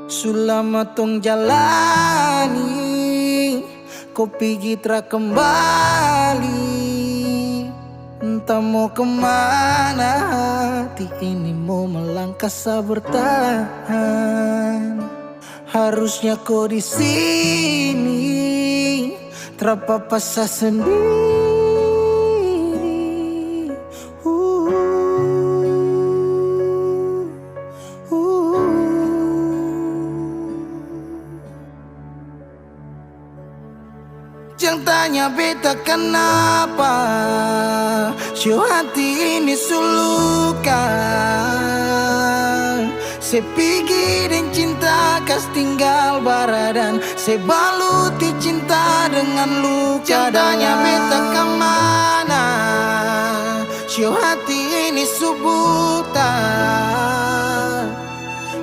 Sulama tong jalani, kopi gitra kembali. Entah mau kemana, hati ini mau melangkah bertahan. Harusnya kau di sini, terpapasa sendiri. Jangan tanya beta kenapa, sio hati ini sulukan. Se pergi dan cinta kas tinggal baradan, se baluti cinta dengan luka. Jangan tanya beta kemana, sio hati ini subutan.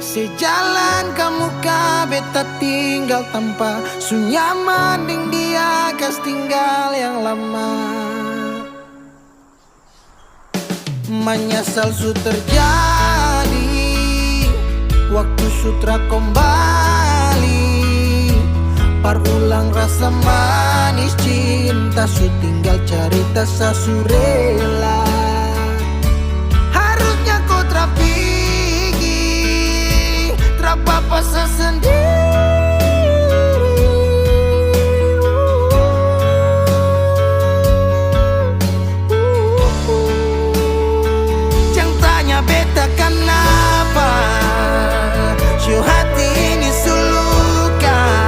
Sejalan kamu ka beta tinggal tanpa su nyaman ding dia kas tinggal yang lama. Menyesal su terjadi, waktu sutra kembali. Parulang rasa manis cinta, su tinggal cerita sasurela. Harusnya kau terpapasa sendiri. Jangan tanya beta kenapa, sio hati ini sulukan.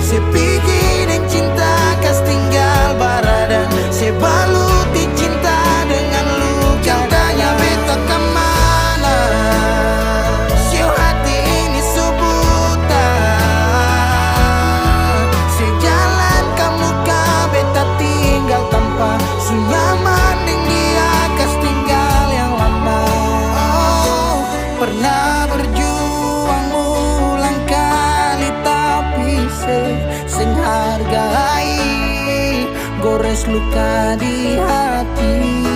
Se pergi dan cinta kas tinggal baradan, se baluti cinta dengan luka. Jangan tanya beta kemana, sio hati ini subutan. Sejalan kamu ka beta tinggal tanpa su nyaman ding dia kas tinggal yang lama. Oh, pernah berjuang ulang kali tapi sing hargai, gores luka di hati.